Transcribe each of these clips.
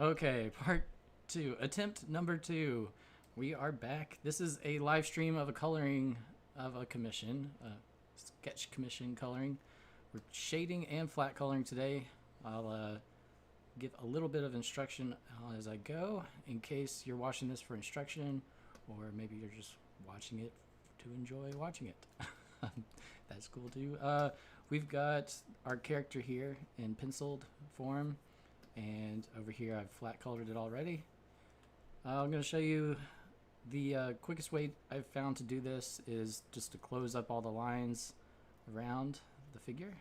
Okay, part two, attempt number two. We are back. This is a live stream of a coloring of a commission, a sketch commission coloring. We're shading and flat coloring today. I'll give a little bit of instruction as I go in case you're watching this for instruction, or maybe you're just watching it to enjoy watching it. That's cool too. We've got our character here in penciled form, and over here I've flat colored it already. I'm going to show you the quickest way I've found to do this is just to close up all the lines around the figure.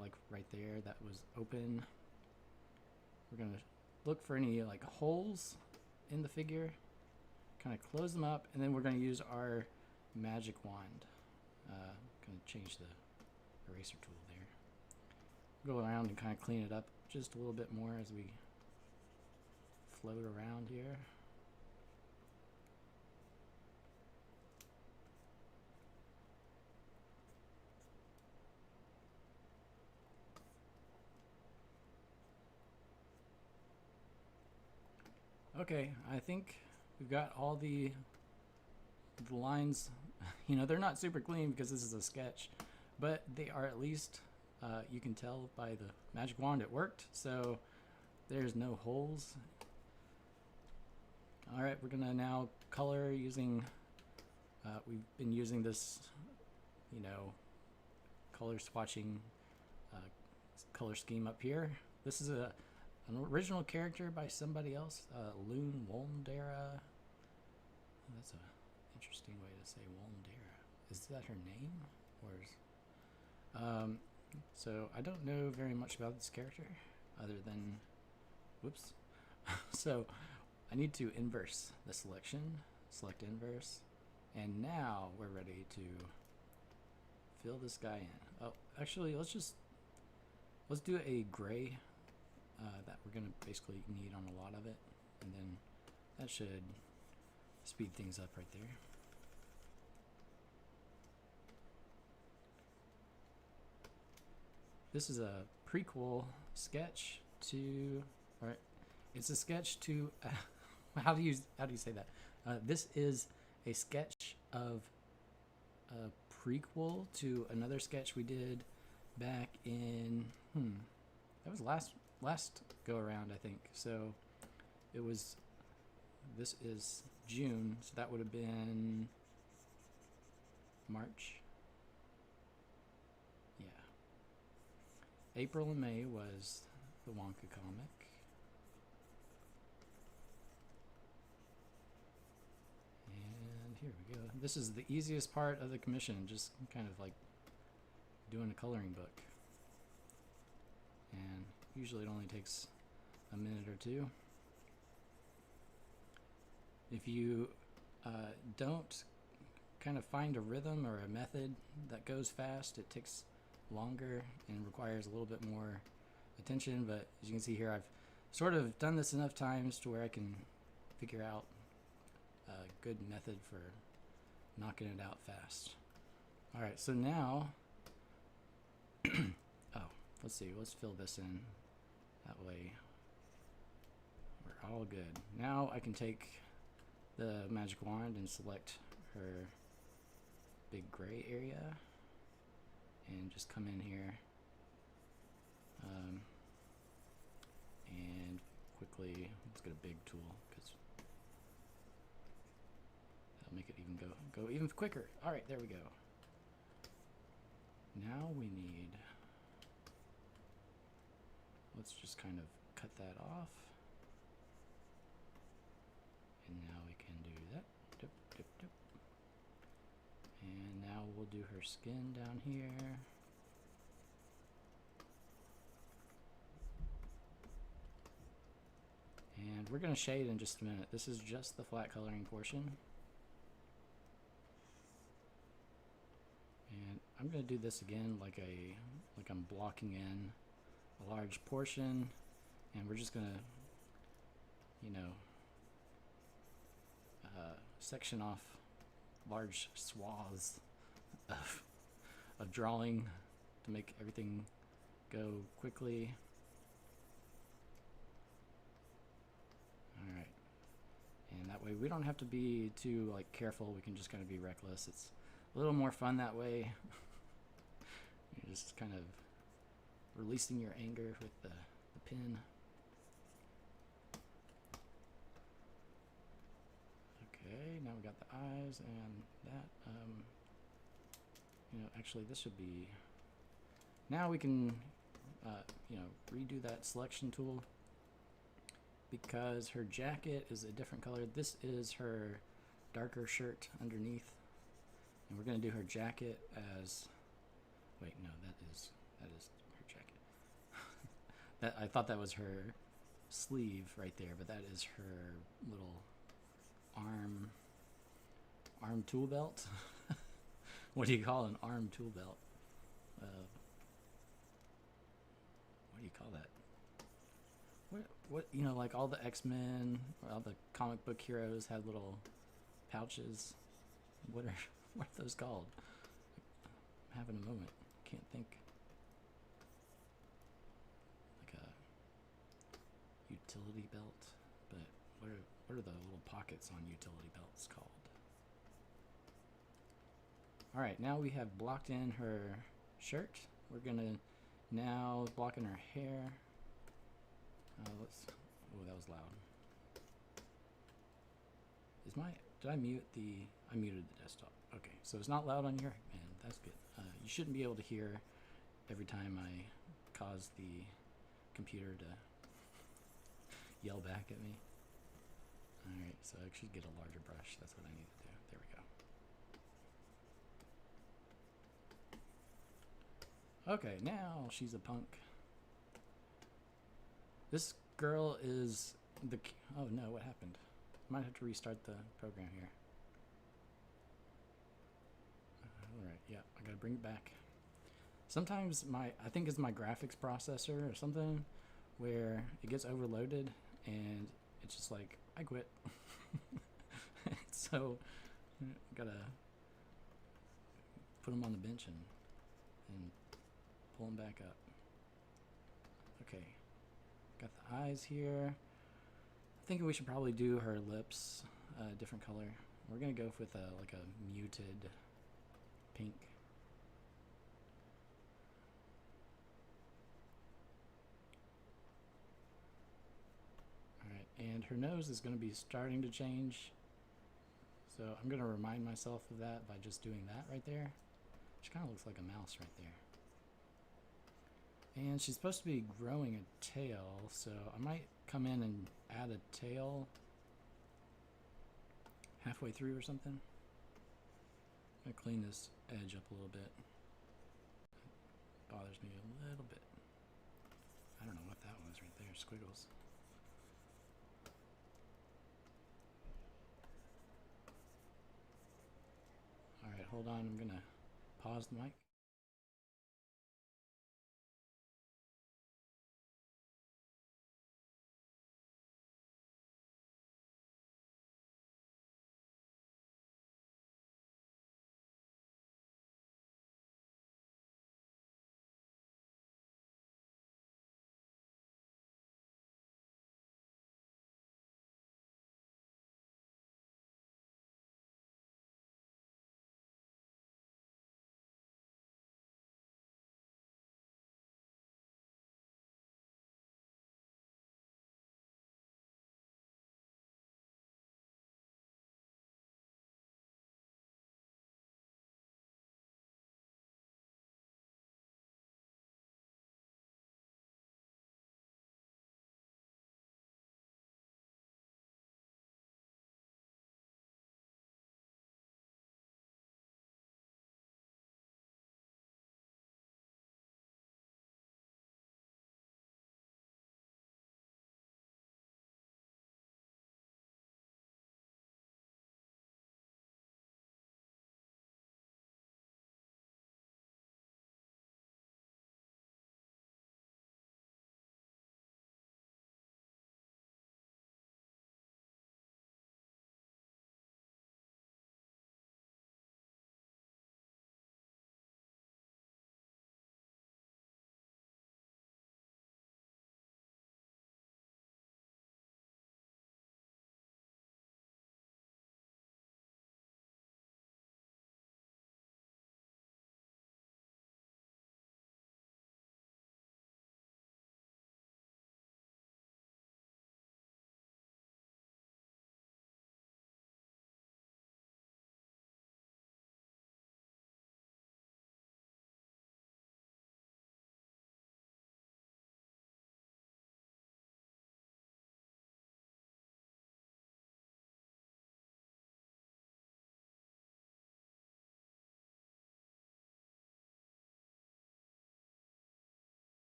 Like right there, that was open. We're going to look for any like holes in the figure, kind of close them up, and then we're going to use our magic wand. Going to change the eraser tool there. Go around and kind of clean it up just a little bit more as we float around here. Okay, I think we've got all the lines. You know, they're not super clean because this is a sketch, but they are at least, you can tell by the magic wand it worked, so there's no holes. Alright, we're gonna now color using, we've been using this, you know, color swatching color scheme up here. This is an original character by somebody else, Loon Woldera. That's an interesting way to say Woldera. Is that her name? Or is, so I don't know very much about this character other than, whoops. So I need to inverse the selection, select inverse, and now we're ready to fill this guy in. Oh, actually, let's do a gray that we're gonna basically need on a lot of it, and then that should speed things up right there. This is a prequel sketch to, or it's a sketch to, how do you say that? This is a sketch of a prequel to another sketch we did back in, that was last go around, I think. So it was, this is June, so that would have been March. Yeah. April and May was the Wonka comic. And here we go. This is the easiest part of the commission, just kind of like doing a coloring book. And usually it only takes a minute or two. If you don't kind of find a rhythm or a method that goes fast, it takes longer and requires a little bit more attention. But as you can see here, I've sort of done this enough times to where I can figure out a good method for knocking it out fast. All right, so now, oh, let's see, let's fill this in. That way we're all good. Now I can take the magic wand and select her big gray area and just come in here and quickly, let's get a big tool because that'll make it even go even quicker. All right, there we go. Now we need, let's just kind of cut that off. And now we can do that. Dip, dip, dip. And now we'll do her skin down here. And we're going to shade in just a minute. This is just the flat coloring portion. And I'm going to do this again like I'm blocking in a large portion, and we're just going to, you know, section off large swaths of drawing to make everything go quickly. way. We don't have to be too like careful. We can just kind of be reckless. It's a little more fun that way. You're just kind of releasing your anger with the pin. Okay, now we got the eyes and that. Actually this should be, now we can redo that selection tool because her jacket is a different color. This is her darker shirt underneath, and we're going to do her jacket as, wait, no, that is her jacket. That, I thought that was her sleeve right there, but that is her little arm tool belt. What do you call an arm tool belt? What do you call that? What like all the X-Men or all the comic book heroes had little pouches. What are those called? I'm having a moment. Can't think. Like a utility belt, but what are the little pockets on utility belts called? All right, now we have blocked in her shirt. We're gonna now block in her hair. Oh, that was loud. Did I mute I muted the desktop. Okay, so it's not loud on your end. That's good. You shouldn't be able to hear every time I cause the computer to yell back at me. All right, so I should get a larger brush. That's what I need to do. There we go. Okay, now she's a punk. This girl is the... Oh no, what happened? Might have to restart the program here. Alright, yeah, I gotta bring it back. Sometimes I think it's my graphics processor or something where it gets overloaded and it's just like, I quit. So, gotta put them on the bench and pull them back up. Okay. Got the eyes here. I think we should probably do her lips a different color. We're gonna go with like a muted pink. Alright, and her nose is gonna be starting to change. So I'm gonna remind myself of that by just doing that right there. She kind of looks like a mouse right there. And she's supposed to be growing a tail, so I might come in and add a tail halfway through or something. I'm gonna clean this edge up a little bit. It bothers me a little bit. I don't know what that was right there, squiggles. Alright, hold on, I'm gonna pause the mic.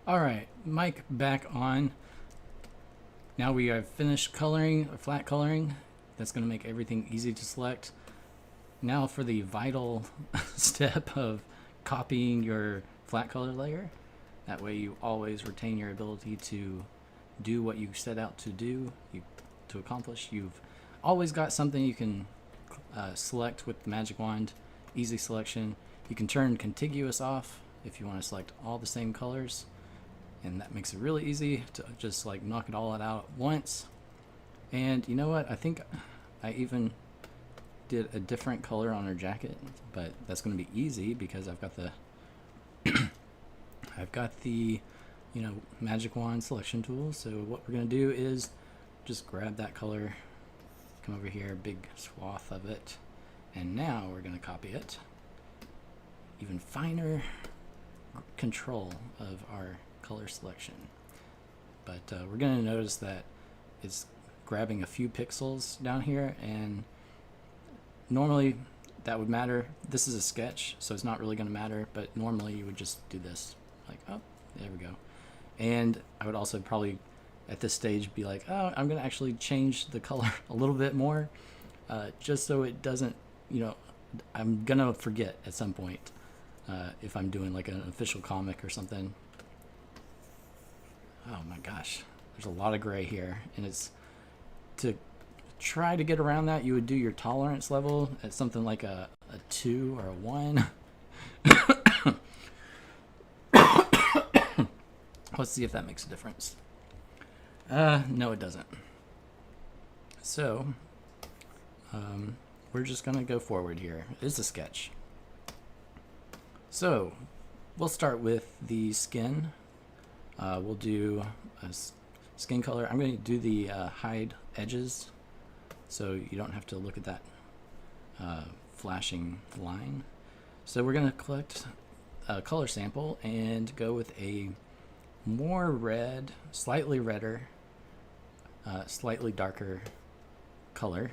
All right, mic back on. Now we have finished coloring, or flat coloring. That's going to make everything easy to select. Now for the vital step of copying your flat color layer. That way you always retain your ability to do what you set out to do, to accomplish. You've always got something you can select with the magic wand. Easy selection. You can turn contiguous off if you want to select all the same colors, and that makes it really easy to just like knock it all out at once. And you know what? I think I even did a different color on her jacket, but that's going to be easy because I've got the magic wand selection tool. So what we're going to do is just grab that color, come over here, big swath of it, and now we're going to copy it. Even finer control of our color selection. But we're going to notice that it's grabbing a few pixels down here, and normally that would matter. This is a sketch, so it's not really going to matter, but normally you would just do this, like, oh, there we go. And I would also probably at this stage be like, oh, I'm going to actually change the color a little bit more, just so it doesn't, I'm going to forget at some point if I'm doing like an official comic or something. Oh my gosh, there's a lot of gray here, and it's to try to get around that, you would do your tolerance level at something like a 2 or a 1. Let's see if that makes a difference. No, it doesn't. So we're just gonna go forward here. It's a sketch. So we'll start with the skin. We'll do a skin color. I'm going to do the hide edges, so you don't have to look at that flashing line. So we're going to collect a color sample and go with a more red, slightly redder, slightly darker color.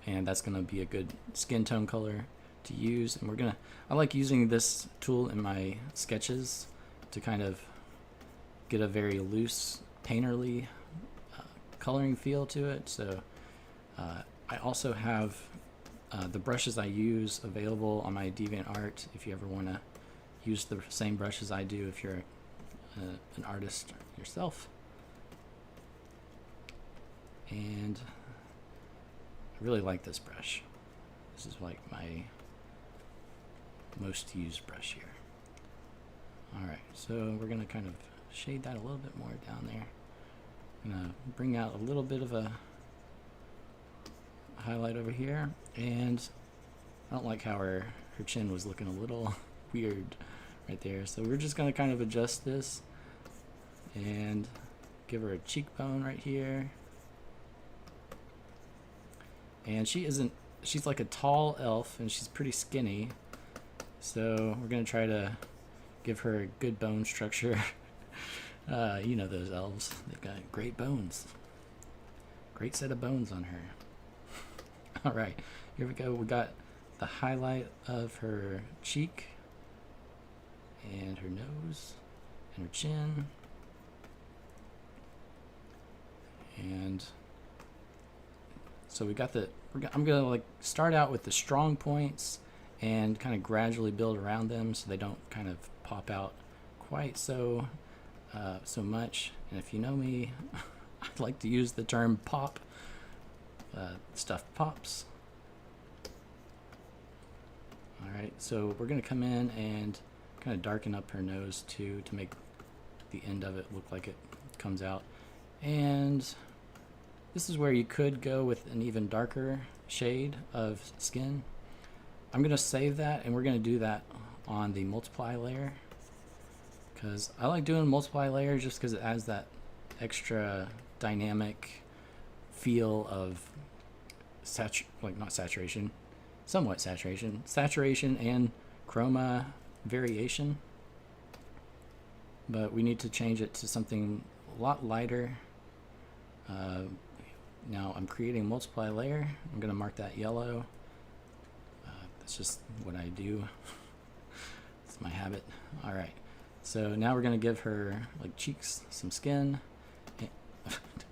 And that's going to be a good skin tone color to use. And I like using this tool in my sketches to kind of get a very loose, painterly coloring feel to it. So I also have the brushes I use available on my DeviantArt if you ever want to use the same brushes I do if you're an artist yourself. And I really like this brush. This is like my most used brush here. Alright, so we're going to kind of shade that a little bit more down there. I'm going to bring out a little bit of a highlight over here, and I don't like how her chin was looking a little weird right there, so we're just going to kind of adjust this and give her a cheekbone right here. And she's like a tall elf, and she's pretty skinny, so we're going to try to give her a good bone structure. You know those elves, they've got great bones. Great set of bones on her. Alright, here we go. We got the highlight of her cheek and her nose and her chin. And so we got I'm gonna like start out with the strong points and kind of gradually build around them so they don't kind of pop out quite so much. And if you know me, I'd like to use the term pop. Stuff pops. Alright, so we're going to come in and kind of darken up her nose too to make the end of it look like it comes out. And this is where you could go with an even darker shade of skin. I'm going to save that, and we're going to do that on the multiply layer, because I like doing multiply layer just because it adds that extra dynamic feel of saturation and chroma variation. But we need to change it to something a lot lighter. Now I'm creating a multiply layer. I'm going to mark that yellow. That's just what I do. It's my habit. Alright, So now we're gonna give her like cheeks some skin.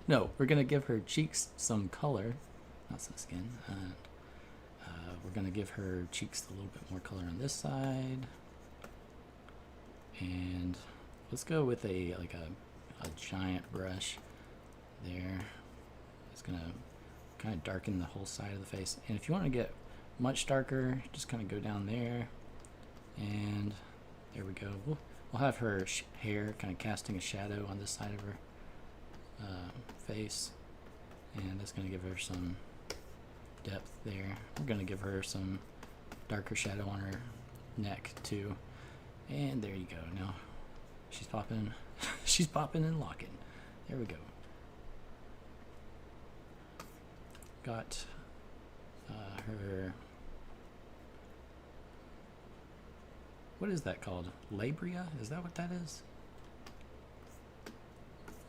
No, we're gonna give her cheeks some color, not some skin. We're gonna give her cheeks a little bit more color on this side, and let's go with a giant brush there. It's gonna kind of darken the whole side of the face. And if you want to get much darker, just kind of go down there, and there we go. We'll have her hair kind of casting a shadow on this side of her face, and that's going to give her some depth there. We're going to give her some darker shadow on her neck too, and there you go. Now she's popping she's popping and locking. There we go. Got her, what is that called? Labia? Is that what that is?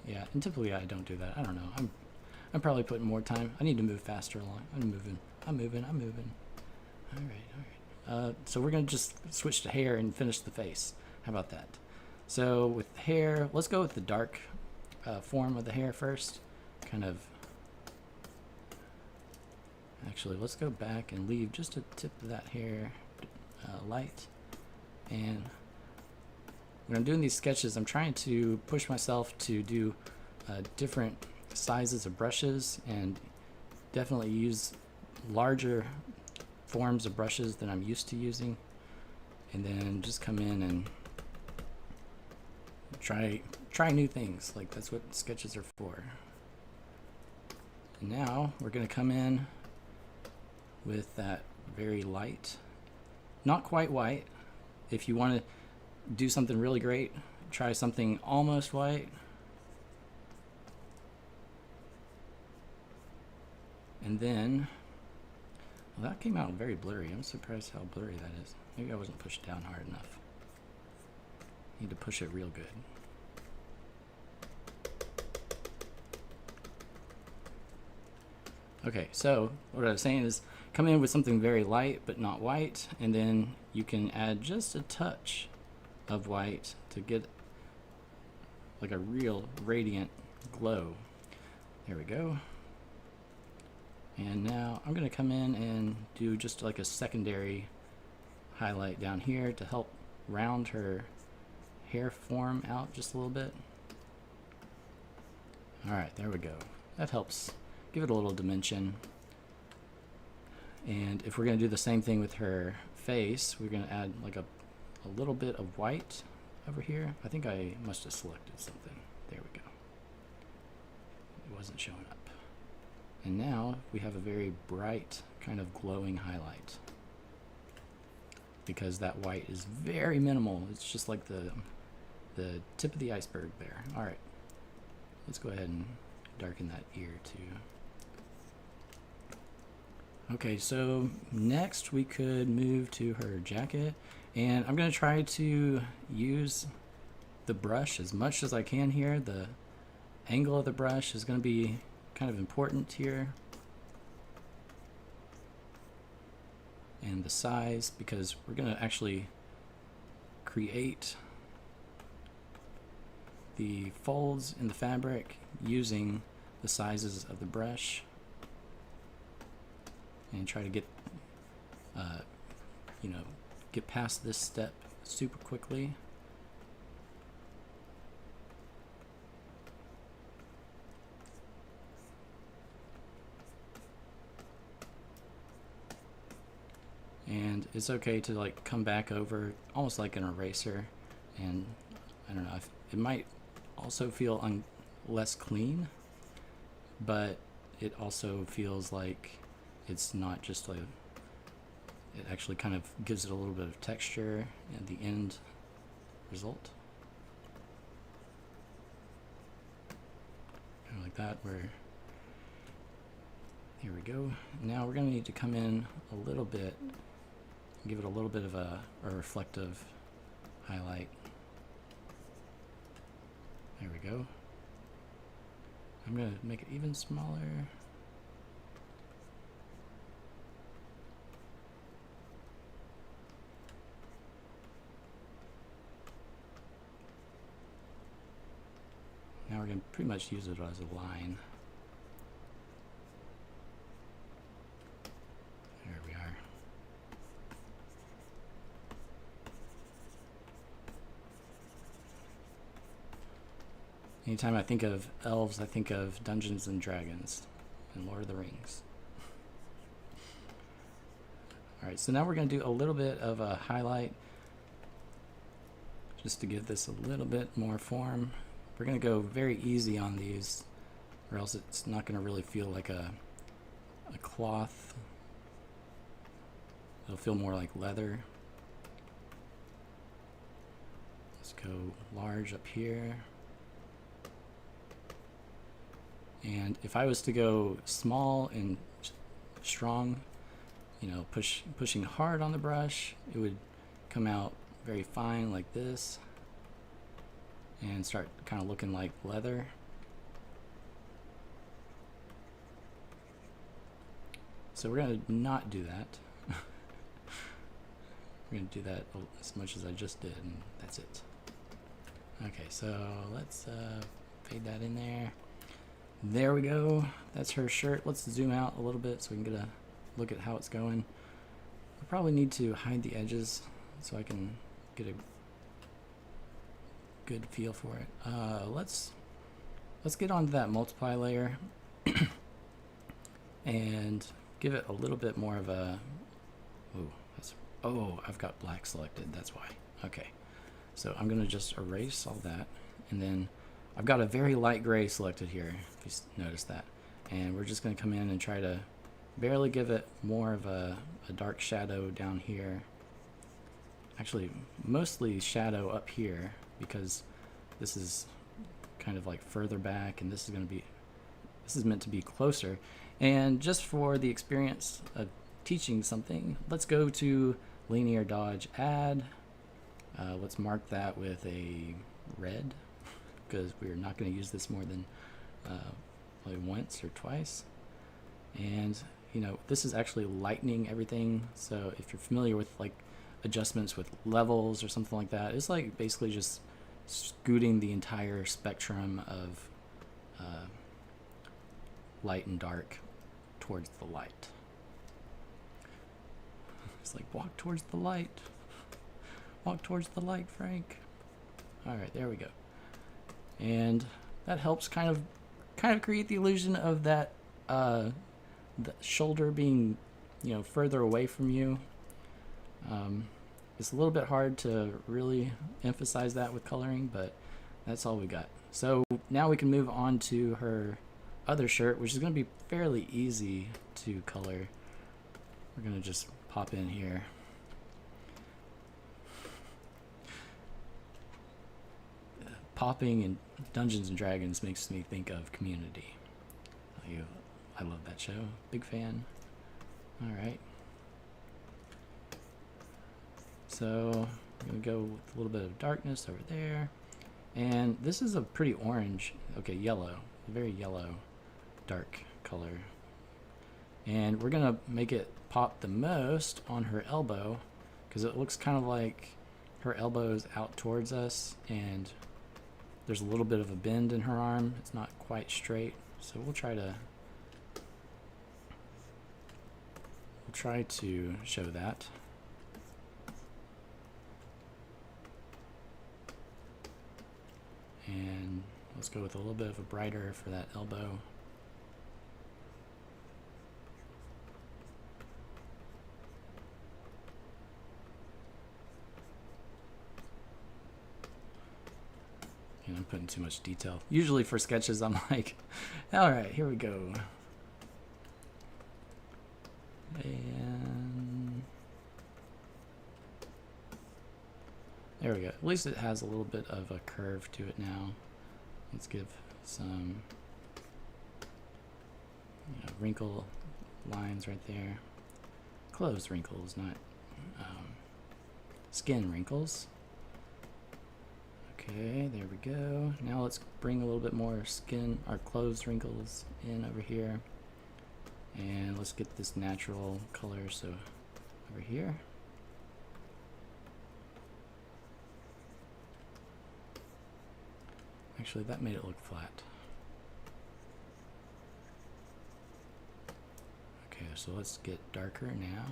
Yeah, and typically I don't do that. I don't know. I'm probably putting more time. I need to move faster along. I'm moving. All right. So we're gonna just switch to hair and finish the face. How about that? So with hair, let's go with the dark form of the hair first. Actually, let's go back and leave just a tip of that hair light. And when I'm doing these sketches, I'm trying to push myself to do different sizes of brushes, and definitely use larger forms of brushes than I'm used to using, and then just come in and try new things. Like, that's what sketches are for. And now we're going to come in with that very light, not quite white. If you want to do something really great, try something almost white. And then, well, that came out very blurry. I'm surprised how blurry that is. Maybe I wasn't pushed down hard enough. Need to push it real good. Okay, so what I was saying is come in with something very light but not white, and then you can add just a touch of white to get like a real radiant glow. There we go. And now I'm going to come in and do just like a secondary highlight down here to help round her hair form out just a little bit. Alright, there we go. That helps give it a little dimension. And if we're going to do the same thing with her face, we're going to add like a little bit of white over here. I think I must have selected something. There we go. It wasn't showing up. And now we have a very bright kind of glowing highlight, because that white is very minimal. It's just like the tip of the iceberg there. All right, let's go ahead and darken that ear too. Okay, so next we could move to her jacket, and I'm going to try to use the brush as much as I can here. The angle of the brush is going to be kind of important here, and the size, because we're going to actually create the folds in the fabric using the sizes of the brush, and try to get get past this step super quickly. And it's okay to like come back over almost like an eraser, and I don't know, it might also feel less clean, but it also feels like it's not just like, it actually kind of gives it a little bit of texture at the end result. Kind of like that, where, here we go. Now we're gonna need to come in a little bit, give it a little bit of a reflective highlight. There we go. I'm going to make it even smaller. we're going to pretty much use it as a line. There we are. Anytime I think of elves, I think of Dungeons and Dragons and Lord of the Rings. Alright, so now we're going to do a little bit of a highlight just to give this a little bit more form. We're going to go very easy on these, or else it's not going to really feel like a cloth. It'll feel more like leather. Let's go large up here. And if I was to go small and strong, you know, pushing hard on the brush, it would come out very fine like this and start kind of looking like leather. So we're going to not do that. We're going to do that as much as I just did, and that's it. Okay, so let's fade that in there. There we go. That's her shirt. Let's zoom out a little bit so we can get a look at how it's going. I probably need to hide the edges so I can get a good feel for it. Let's get onto that multiply layer and give it a little bit more of a. I've got black selected. That's why. Okay, so I'm gonna just erase all that, and then I've got a very light gray selected here, if you notice that. And we're just going to come in and try to barely give it more of a dark shadow down here. Actually, mostly shadow up here, because this is kind of like further back, and this is meant to be closer. And just for the experience of teaching something, let's go to linear dodge add. Let's mark that with a red, because we're not going to use this more than probably once or twice. And you know, this is actually lightening everything. So if you're familiar with like adjustments with levels or something like that, it's like basically just scooting the entire spectrum of light and dark towards the light. It's like, walk towards the light. Walk towards the light, Frank. All right, there we go. And that helps kind of create the illusion of that the shoulder being, you know, further away from you. It's a little bit hard to really emphasize that with coloring, but that's all we got. So now we can move on to her other shirt, which is going to be fairly easy to color. We're going to just pop in here. Popping in Dungeons and Dragons makes me think of Community. I love that show. Big fan. All right. So I'm going to go with a little bit of darkness over there. And this is a pretty orange, okay, yellow, very yellow, dark color. And we're going to make it pop the most on her elbow, because it looks kind of like her elbow is out towards us, and there's a little bit of a bend in her arm. It's not quite straight, so we'll try to show that. And let's go with a little bit of a brighter for that elbow. You know, I'm putting too much detail. Usually for sketches, I'm like, all right, here we go. And there we go. At least it has a little bit of a curve to it now. Let's give some, you know, wrinkle lines right there. Closed wrinkles, not skin wrinkles. Okay, there we go. Now let's bring a little bit more skin, our closed wrinkles in over here. And let's get this natural color, so over here. Actually, that made it look flat. Okay, so let's get darker now.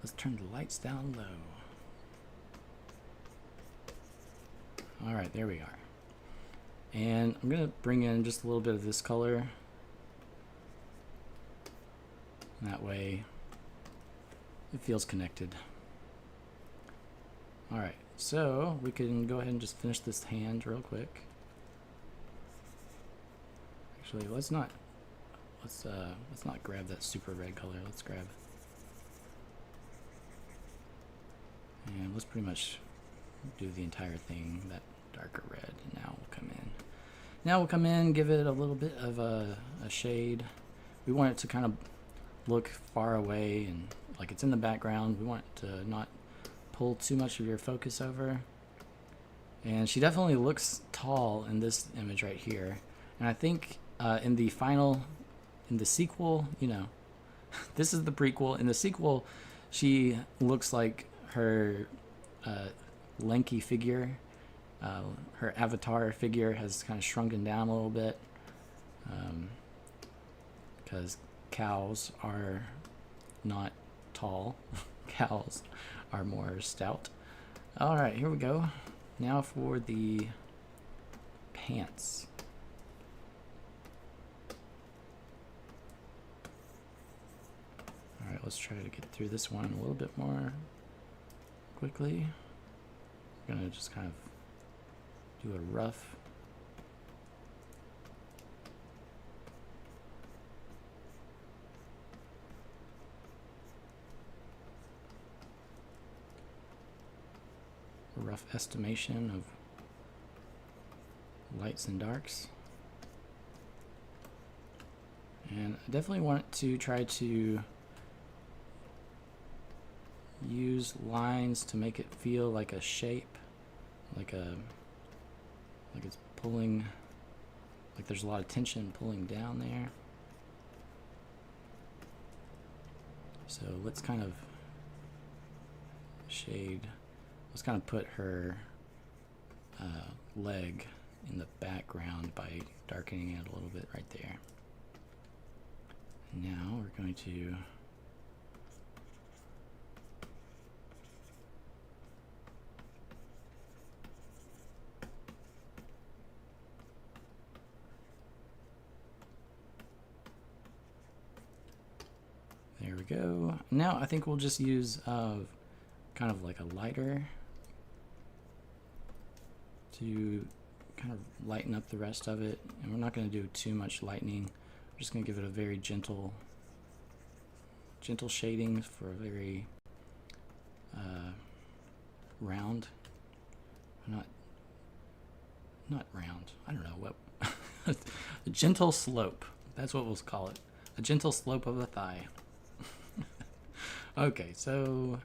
Let's turn the lights down low. All right, there we are. And I'm gonna bring in just a little bit of this color. That way it feels connected. All right, so we can go ahead and just finish this hand real quick. Actually, let's not grab that super red color. Let's grab, and let's pretty much do the entire thing, that darker red. And now we'll come in. Now we'll come in, give it a little bit of a shade. We want it to kind of look far away and like it's in the background. We want it to not pull too much of your focus over. And she definitely looks tall in this image right here. And I think in the sequel, you know, this is the prequel. In the sequel, she looks like her lanky figure. Her avatar figure has kind of shrunken down a little bit because cows are not tall. Cows are more stout. All right, here we go. Now for the pants. All right, let's try to get through this one a little bit more quickly. I'm gonna just kind of do a rough estimation of lights and darks. And I definitely want to try to use lines to make it feel like a shape, like it's pulling, like there's a lot of tension pulling down there. So let's kind of shade, let's kind of put her leg in the background by darkening it a little bit right there. Now we're going to there we go. Now I think we'll just use kind of like a lighter to kind of lighten up the rest of it. And we're not going to do too much lightening. We're just going to give it a very gentle shading for a very round, not round, I don't know what, a gentle slope. That's what we'll call it. A gentle slope of the thigh. Okay, so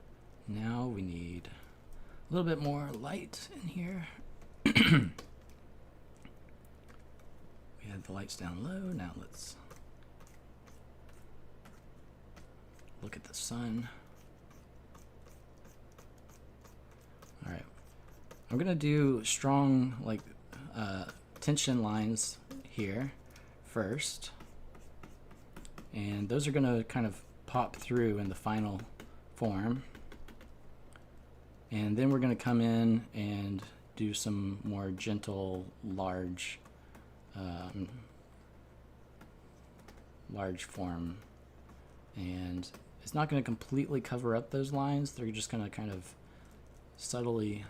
now we need a little bit more light in here. We had the lights down low. Now let's look at the sun. All right, I'm gonna do strong like tension lines here first, and those are gonna kind of pop through in the final form. And then we're going to come in and do some more gentle, large form. And it's not going to completely cover up those lines. They're just going to kind of subtly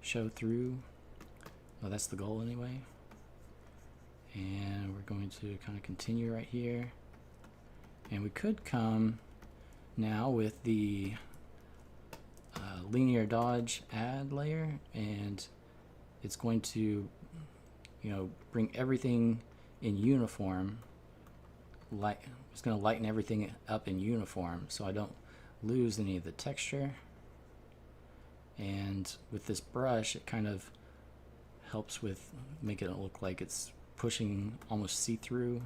show through. Well, that's the goal anyway. And we're going to kind of continue right here. And we could come now with the linear dodge add layer, and it's going to, you know, bring everything in uniform. It's going to lighten everything up in uniform so I don't lose any of the texture. And with this brush, it kind of helps with making it look like it's pushing almost see-through.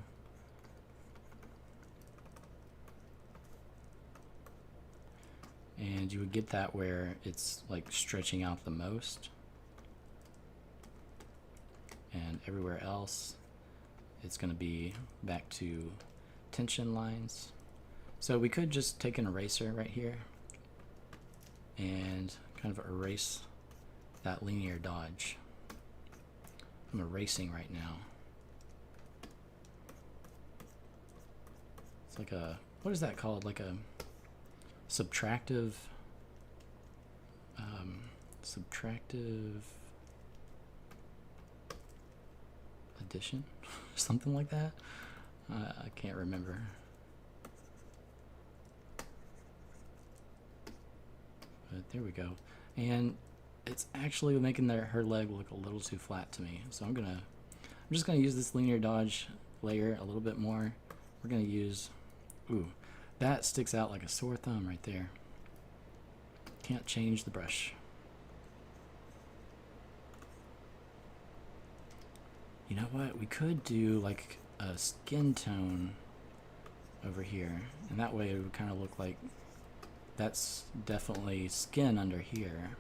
and you would get that where it's like stretching out the most, and everywhere else it's going to be back to tension lines. So we could just take an eraser right here and kind of erase that linear dodge. I'm erasing right now. It's like a, what is that called? Like a subtractive addition, something like that. I can't remember. But there we go. And it's actually making her leg look a little too flat to me. So I'm just gonna use this linear dodge layer a little bit more. We're gonna use, ooh, that sticks out like a sore thumb right there. Can't change the brush. You know what? We could do like a skin tone over here, and that way it would kind of look like that's definitely skin under here.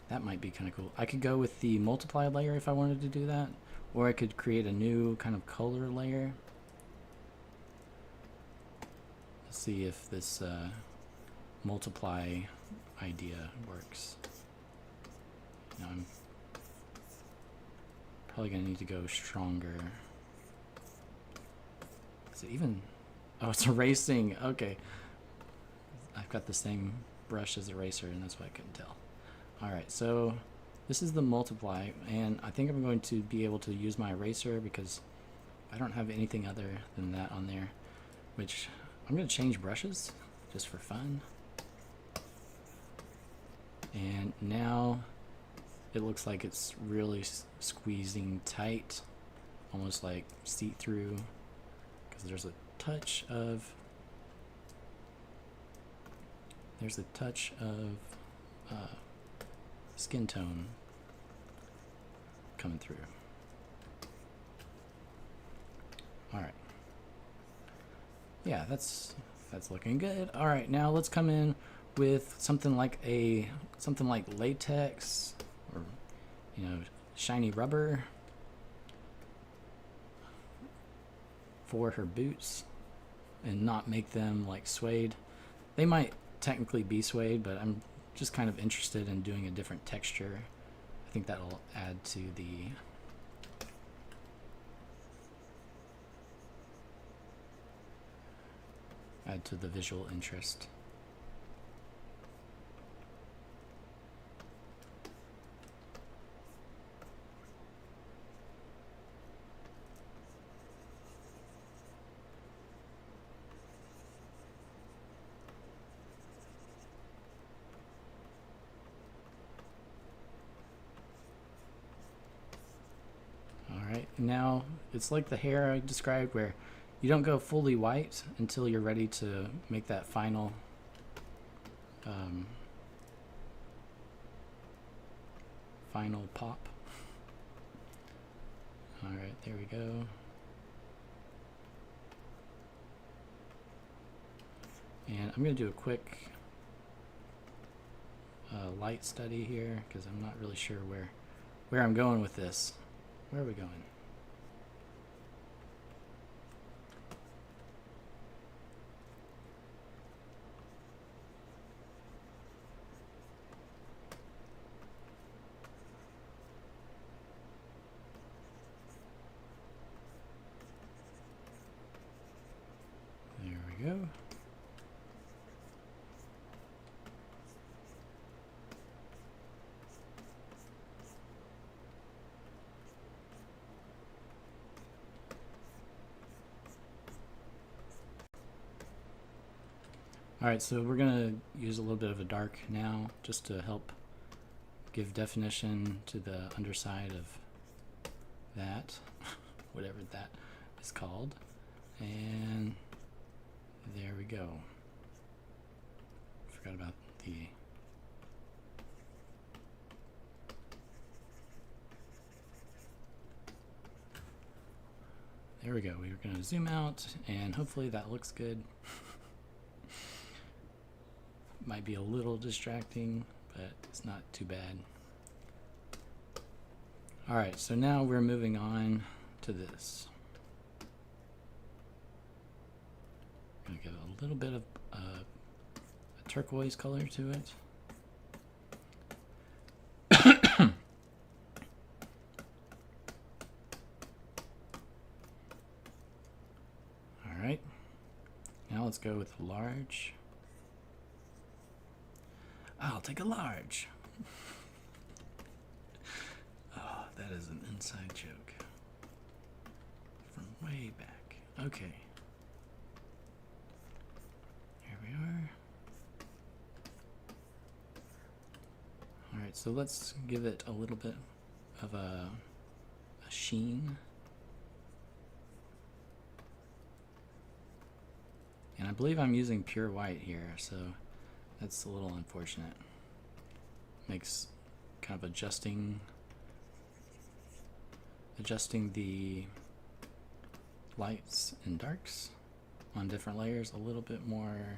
That might be kind of cool. I could go with the multiply layer if I wanted to do that, or I could create a new kind of color layer. Let's see if this multiply idea works. Now I'm probably gonna need to go stronger. Is it even? Oh, it's erasing. Okay. I've got the same brush as eraser, and that's why I couldn't tell. Alright, so this is the multiply, and I think I'm going to be able to use my eraser because I don't have anything other than that on there, which I'm going to change brushes just for fun. And now it looks like it's really squeezing tight, almost like see-through, because there's a touch of skin tone coming through. All right. Yeah, that's looking good. All right, now let's come in with something like latex, or shiny rubber for her boots, and not make them like suede. They might technically be suede, but I'm just kind of interested in doing a different texture. I think that'll add to the visual interest. Now it's like the hair I described, where you don't go fully white until you're ready to make that final pop. All right, there we go. And I'm going to do a quick light study here because I'm not really sure where I'm going with this. Where are we going? There we go. Alright, so we're going to use a little bit of a dark now, just to help give definition to the underside of that, whatever that is called. And there we go. Forgot about the... There we go. We are going to zoom out, and hopefully that looks good. might be a little distracting, but it's not too bad. Alright, so now we're moving on to this. I'm going to give a little bit of a turquoise color to it. Alright, now let's go with large. I'll take a large. Oh, that is an inside joke from way back. Okay. Here we are. Alright, so let's give it a little bit of a sheen. And I believe I'm using pure white here, so that's a little unfortunate. Makes kind of adjusting the lights and darks on different layers a little bit more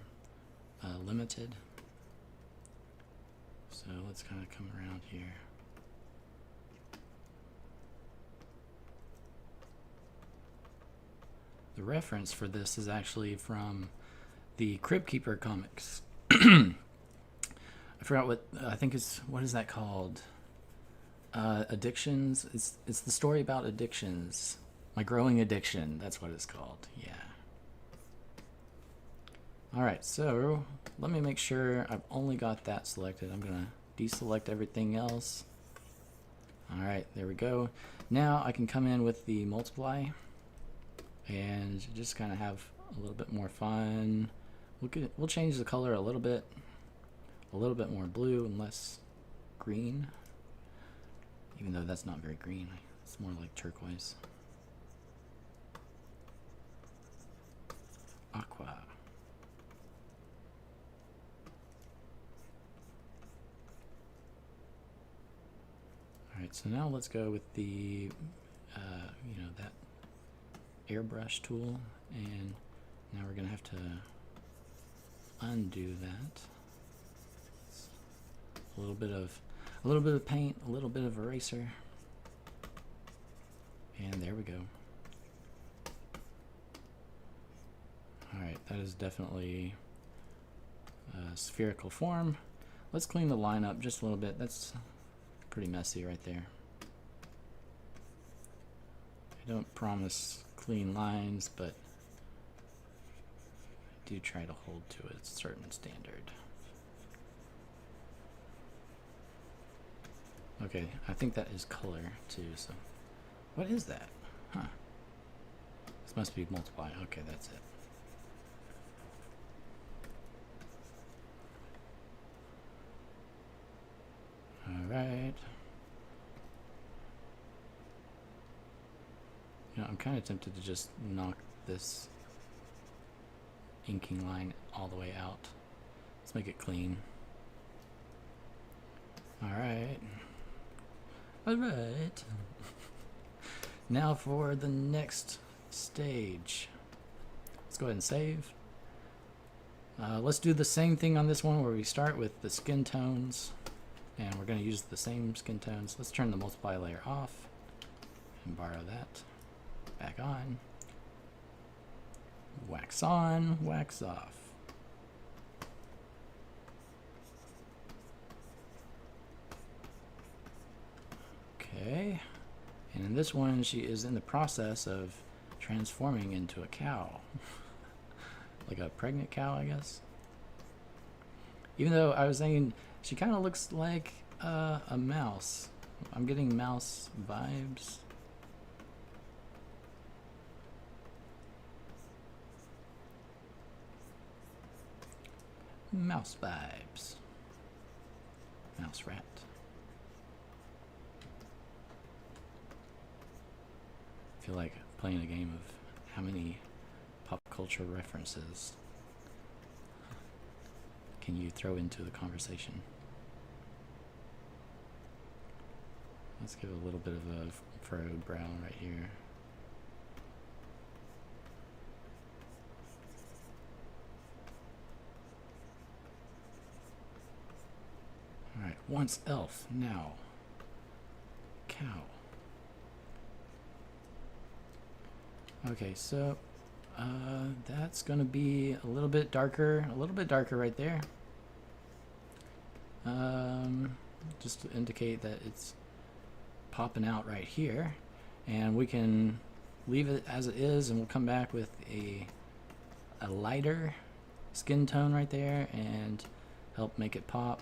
limited. So let's kind of come around here. The reference for this is actually from the Crypt Keeper comics. I forgot what I think it's. What is that called? Addictions. It's the story about addictions. My growing addiction. That's what it's called. Yeah. All right. So let me make sure I've only got that selected. I'm gonna deselect everything else. All right. There we go. Now I can come in with the multiply and just kind of have a little bit more fun. We'll change the color a little bit more blue and less green, even though that's not very green. It's more like turquoise. Aqua. All right, so now let's go with the that airbrush tool, and now we're gonna have to undo that. A little bit of paint, a little bit of eraser, and there we go. All right, that is definitely a spherical form. Let's clean the line up just a little bit. That's pretty messy right there. I don't promise clean lines, but I do try to hold to a certain standard. Okay, I think that is color too, so what is that? Huh. This must be multiply. Okay, that's it. Alright. You know, I'm kind of tempted to just knock this inking line all the way out. Let's make it clean. Alright. Alright. Now for the next stage. Let's go ahead and save. Let's do the same thing on this one where we start with the skin tones. And we're going to use the same skin tones. Let's turn the multiply layer off and borrow that. Back on. Wax on, wax off. Okay. And in this one, she is in the process of transforming into a cow. Like a pregnant cow, I guess. Even though I was saying she kind of looks like a mouse. I'm getting mouse vibes. Mouse vibes. Mouse rat. I feel like playing a game of how many pop culture references can you throw into the conversation. Let's give a little bit of a furrowed brow right here. Once elf, now cow. Okay, so that's gonna be a little bit darker right there. Just to indicate that it's popping out right here, and we can leave it as it is, and we'll come back with a lighter skin tone right there and help make it pop.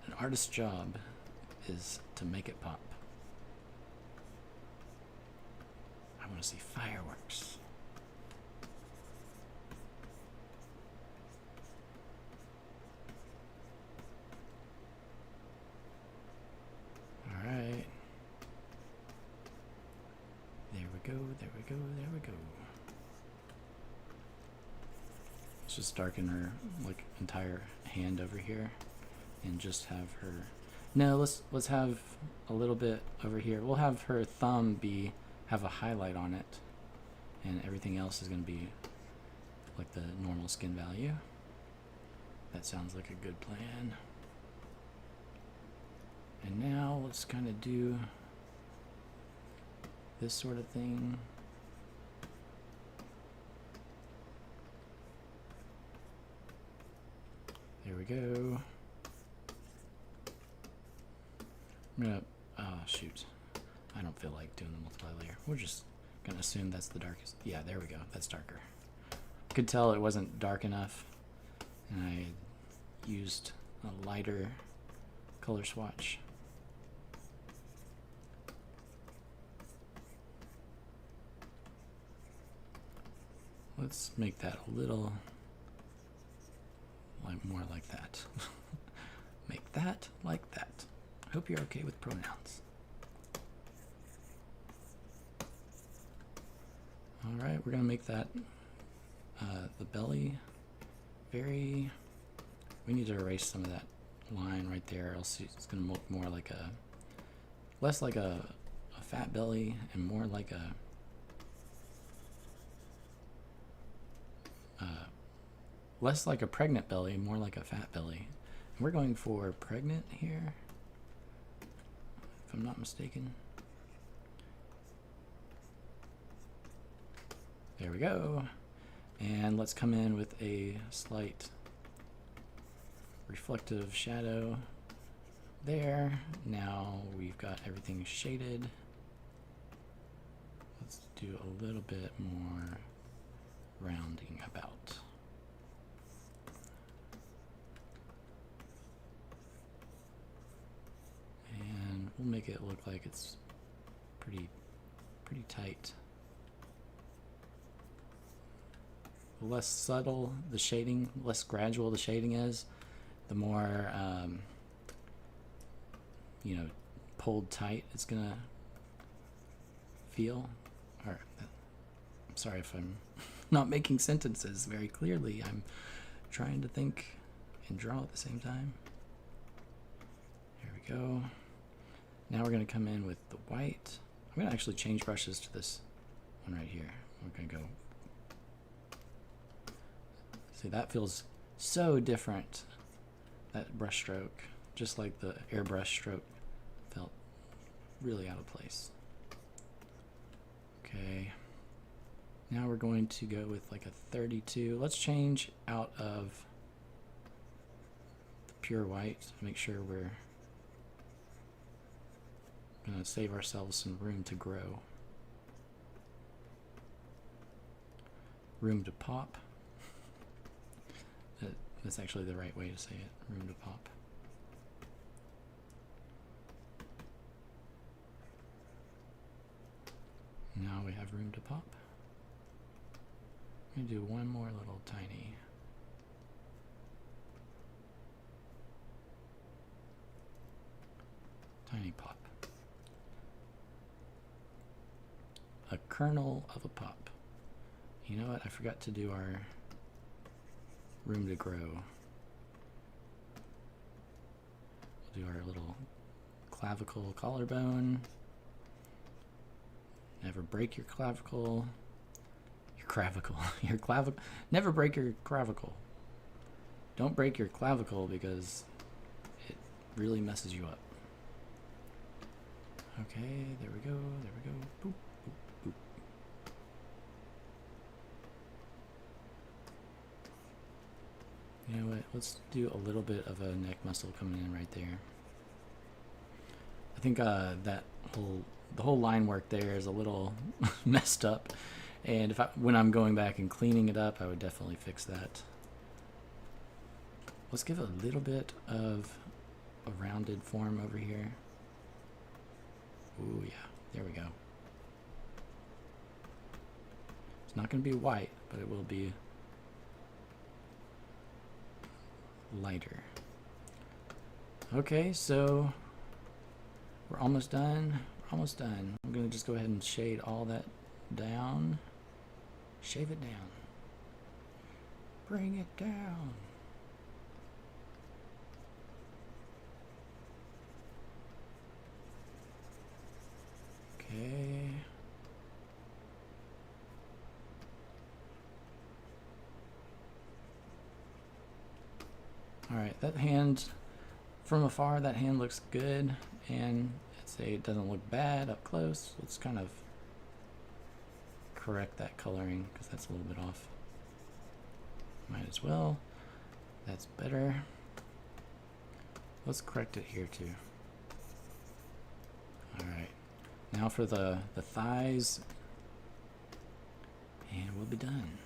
An artist's job is to make it pop. I want to see fireworks. All right. There we go, there we go, there we go. Let's just darken her like entire hand over here and just have her. No, let's have a little bit over here. We'll have her thumb have a highlight on it, and everything else is going to be like the normal skin value. That sounds like a good plan. And now let's kind of do this sort of thing. There we go. I'm gonna, oh shoot. I don't feel like doing the multiply layer. We're just gonna assume that's the darkest. Yeah, there we go. That's darker. Could tell it wasn't dark enough, and I used a lighter color swatch. Let's make that a little more like that. Make that like that. Hope you're okay with pronouns. All right, we're gonna make that the belly very. We need to erase some of that line right there, else it's gonna look more like less like a fat belly and more like a less like a pregnant belly, more like a fat belly. And we're going for pregnant here, if I'm not mistaken. There we go. And let's come in with a slight reflective shadow there. Now we've got everything shaded. Let's do a little bit more rounding about. And we'll make it look like it's pretty tight. The less subtle the shading, less gradual the shading is, the more pulled tight it's gonna feel. Or, I'm sorry if I'm not making sentences very clearly. I'm trying to think and draw at the same time. There we go. Now we're gonna come in with the white. I'm gonna actually change brushes to this one right here. We're gonna go. See, that feels so different, that brush stroke, just like the airbrush stroke felt really out of place. Okay, now we're going to go with like a 32. Let's change out of the pure white to make sure we're gonna save ourselves some room to grow. Room to pop. That's actually the right way to say it. Room to pop. Now we have room to pop. I'm going to do one more little tiny. Tiny pop. A kernel of a pop. You know what? I forgot to do our room to grow. We'll do our little clavicle collarbone. Never break your clavicle. Your clavicle. Your clavicle. Never break your clavicle. don't break your clavicle because it really messes you up. Okay, there we go, there we go. Boop, boop, boop. You know what, let's do a little bit of a neck muscle coming in right there. I think the whole line work there is a little messed up, and when I'm going back and cleaning it up, I would definitely fix that. Let's give it a little bit of a rounded form over here. Ooh, yeah, there we go. It's not going to be white, but it will be lighter. Okay, so we're almost done. We're almost done. I'm going to just go ahead and shade all that down. Shave it down. Bring it down. Okay. Alright, that hand, from afar, that hand looks good, and I'd say it doesn't look bad up close. Let's kind of correct that coloring, because that's a little bit off. Might as well. That's better. Let's correct it here too. Alright. Now for the thighs, and we'll be done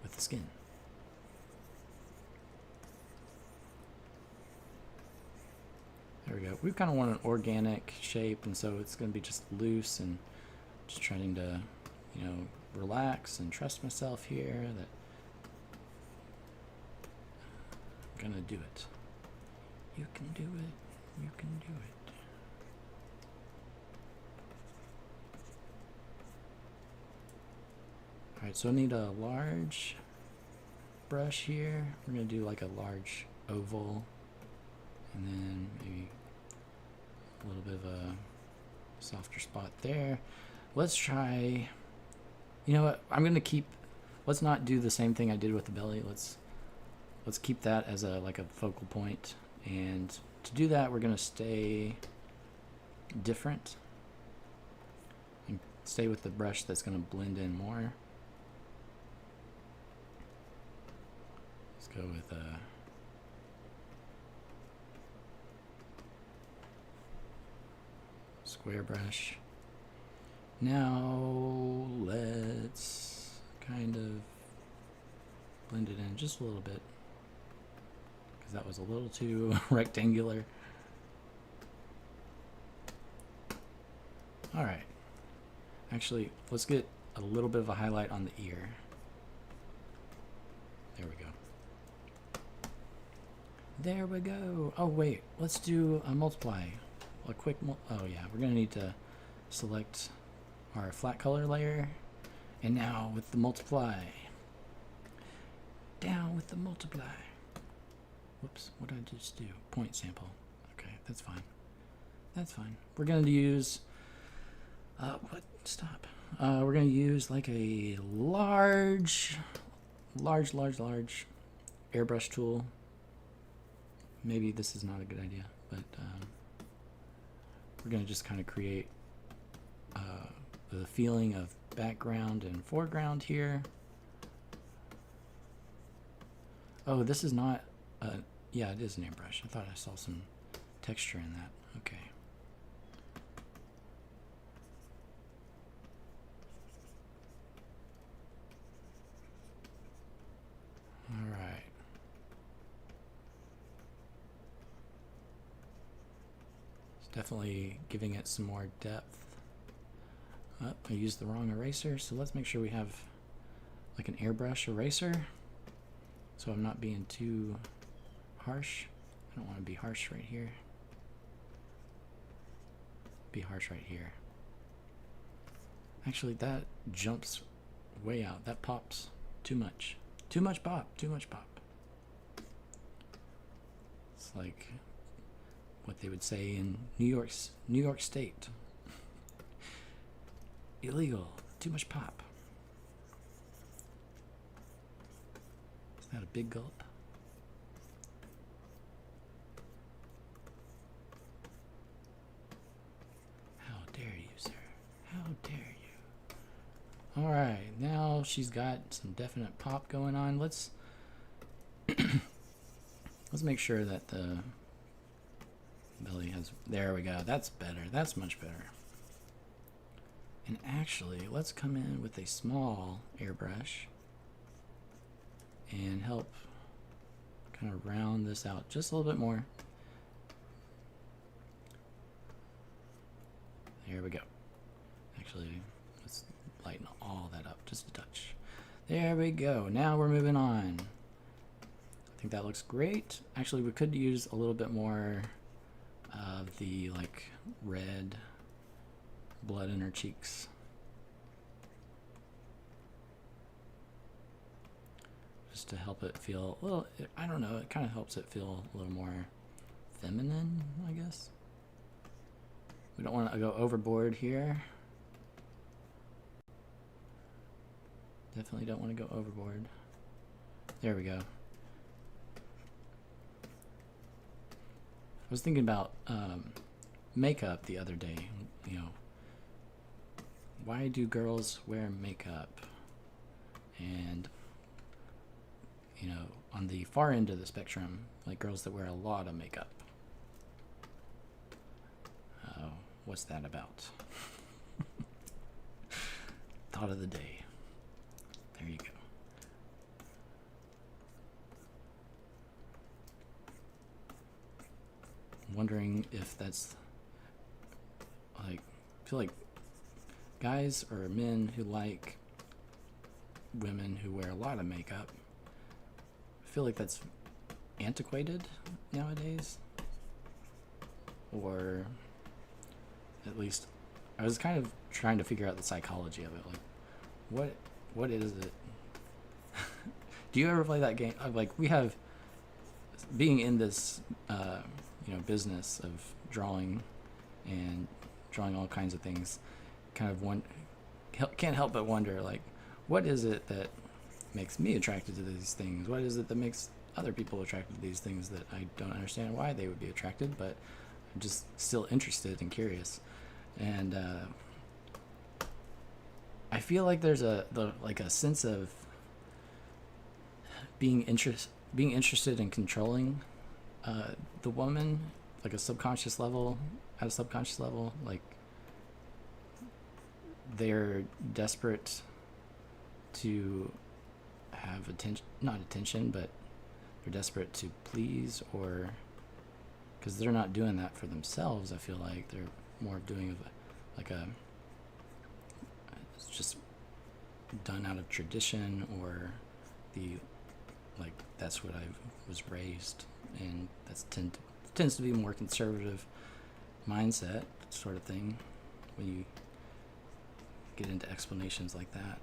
with the skin. There we go. We kind of want an organic shape, and so it's going to be just loose and just trying to, you know, relax and trust myself here that I'm going to do it. You can do it. You can do it. Alright, so I need a large brush here. We're going to do like a large oval, and then maybe a little bit of a softer spot there. Let's try, you know what, I'm going to keep, let's not do the same thing I did with the belly. Let's keep that as like a focal point, and to do that we're going to stay different and stay with the brush that's going to blend in more. Let's go with square brush. Now let's kind of blend it in just a little bit, because that was a little too rectangular. Alright, actually let's get a little bit of a highlight on the ear. There we go. There we go. Oh wait, let's do a multiply. A quick oh yeah, we're gonna need to select our flat color layer, and now with the multiply. Down with the multiply. Whoops, what did I just do? Point sample. Okay, that's fine. That's fine. We're gonna use what? Stop. We're gonna use like a large airbrush tool. Maybe this is not a good idea, but we're going to just kind of create the feeling of background and foreground here. Oh, this is not, yeah, it is an airbrush. I thought I saw some texture in that. Okay. All right. Definitely giving it some more depth. Oh, I used the wrong eraser, so let's make sure we have like an airbrush eraser, so I'm not being too harsh. I don't want to be harsh right here. Be harsh right here. Actually, that jumps way out. That pops too much. Too much pop. Too much pop. It's like what they would say in New York State. Illegal. Too much pop. Is that a big gulp? she's got some definite pop going on. Let's make sure that the belly has, there we go. That's better. That's much better. And actually, let's come in with a small airbrush and help kind of round this out just a little bit more. There we go. Actually, let's lighten all that up just a touch. There we go. Now we're moving on. I think that looks great. Actually, we could use a little bit more of the like red blood in her cheeks. Just to help it feel a little, I don't know, it kind of helps it feel a little more feminine, I guess. We don't want to go overboard here. Definitely don't want to go overboard. There we go. I was thinking about makeup the other day. You know, why do girls wear makeup? And, you know, on the far end of the spectrum, like girls that wear a lot of makeup. What's that about? Thought of the day. There you go. I'm wondering if that's like, I feel like guys or men who like women who wear a lot of makeup, I feel like that's antiquated nowadays. Or at least I was kind of trying to figure out the psychology of it. Like, what is it? Do you ever play that game? Like, we have, being in this, you know, business of drawing and drawing all kinds of things, kind of can't help but wonder, like, what is it that makes me attracted to these things? What is it that makes other people attracted to these things that I don't understand why they would be attracted, but I'm just still interested and curious. And I feel like there's a sense of being interested in controlling the woman, like a subconscious level, at a subconscious level, like they're desperate to have attention, not attention, but they're desperate to please, or because they're not doing that for themselves. I feel like they're more doing like a, it's just done out of tradition, or the, like, that's what I was raised, and that's tends to be more conservative mindset sort of thing when you get into explanations like that.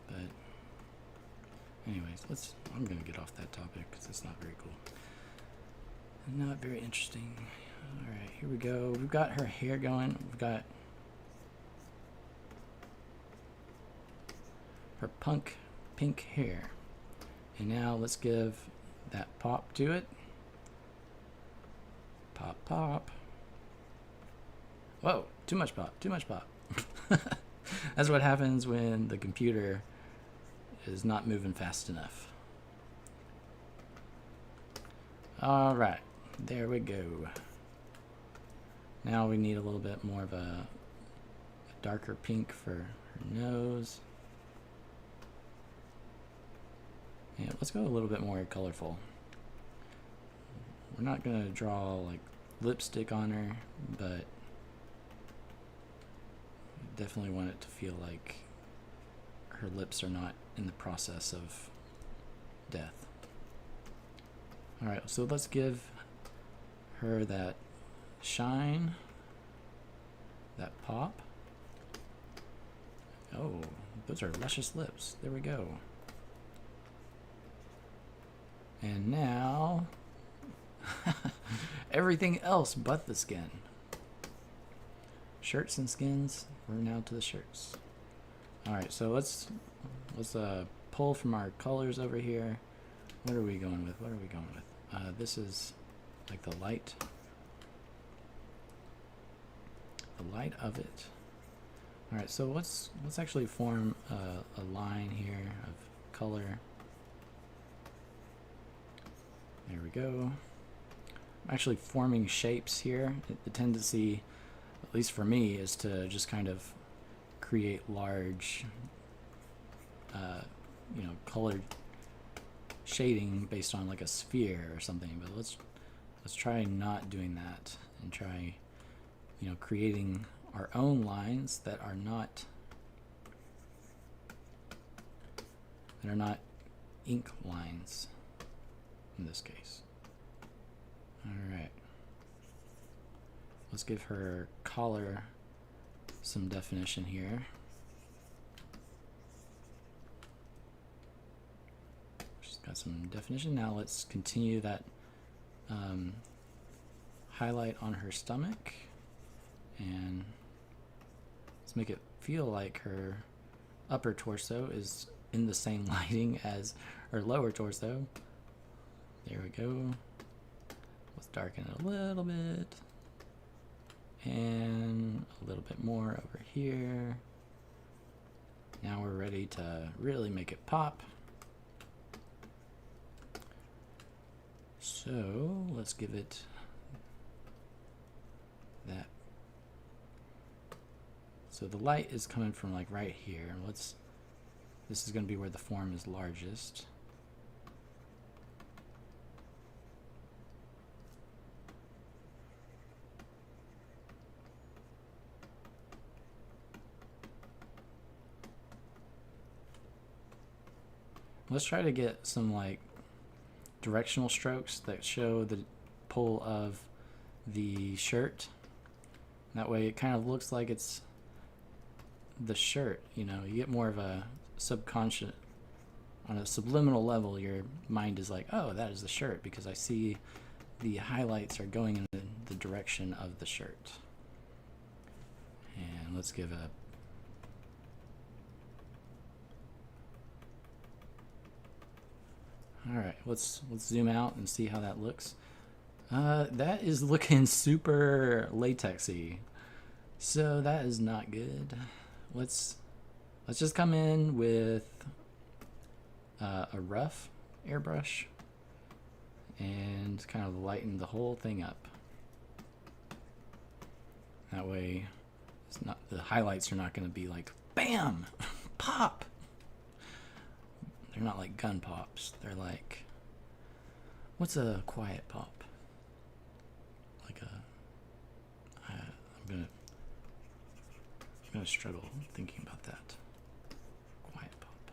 But anyways, I'm gonna get off that topic because it's not very cool. Not very interesting. Alright, here we go. We've got her hair going. We've got her pink hair. And now let's give that pop to it. Pop, pop. Whoa, too much pop, too much pop. That's what happens when the computer is not moving fast enough. Alright, there we go. Now we need a little bit more of a darker pink for her nose. Yeah, let's go a little bit more colorful. We're not gonna draw like lipstick on her, but definitely want it to feel like her lips are not in the process of death. Alright, so let's give her that shine, that pop. Oh, those are luscious lips. There we go. And now everything else but the skin. Shirts and skins. We're now to the shirts. Alright, so let's pull from our colors over here. What are we going with? What are we going with? This is like the light of it. All right, so let's actually form a line here of color. There we go. I'm actually forming shapes here. The tendency, at least for me, is to just kind of create large, colored shading based on like a sphere or something. But let's try not doing that and try, creating our own lines that are not ink lines in this case. All right. Let's give her collar some definition here. She's got some definition. Now let's continue that highlight on her stomach, and let's make it feel like her upper torso is in the same lighting as her lower torso. There we go. Let's darken it a little bit. And a little bit more over here. Now we're ready to really make it pop. So let's give it that. So the light is coming from like right here. This is going to be where the form is largest. Let's try to get some like directional strokes that show the pull of the shirt. That way it kind of looks like it's the shirt, you get more of a subconscious, on a subliminal level, your mind is like, oh, that is the shirt, because I see the highlights are going in the direction of the shirt. And let's give a all right, let's zoom out and see how that looks. That is looking super latexy, so that is not good. Let's just come in with a rough airbrush and kind of lighten the whole thing up. That way, the highlights are not going to be like bam, pop. They're not like gun pops. They're like, what's a quiet pop? Like I'm gonna struggle thinking about that. Quiet pop.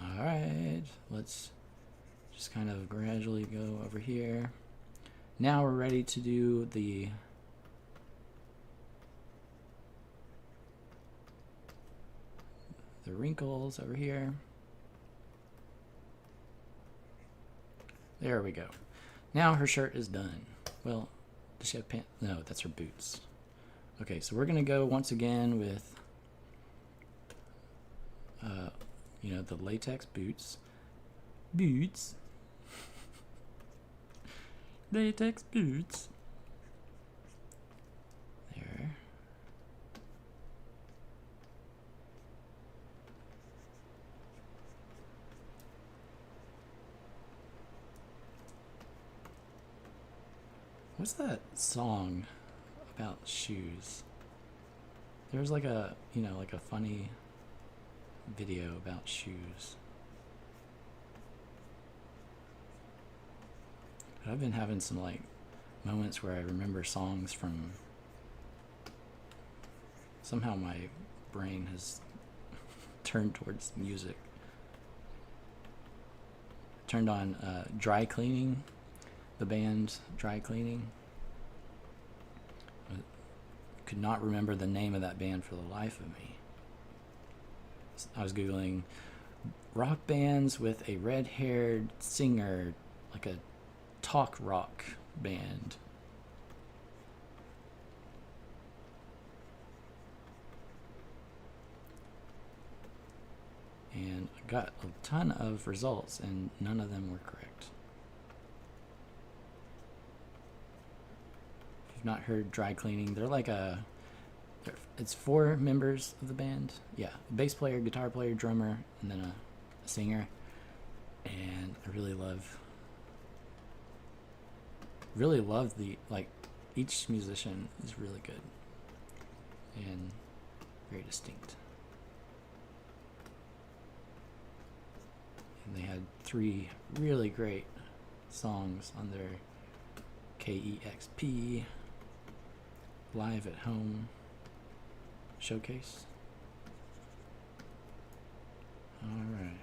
All right, let's just kind of gradually go over here. Now we're ready to do the wrinkles over here. There we go. Now her shirt is done. Well, does she have pants? No, that's her boots. Okay, so we're gonna go once again with the latex boots. Latex boots. There. What's that song about shoes? There's like a, like a funny video about shoes. I've been having some like moments where I remember songs from, somehow my brain has turned towards music. Turned on Dry Cleaning, the band Dry Cleaning. I could not remember the name of that band for the life of me. I was Googling rock bands with a red-haired singer, like a talk rock band. And I got a ton of results, and none of them were correct. you've not heard Dry Cleaning, they're like it's 4 members of the band. Yeah, bass player, guitar player, drummer, and then a singer. And I really love the, like, each musician is really good and very distinct. And they had 3 really great songs on their KEXP Live at Home showcase. All right.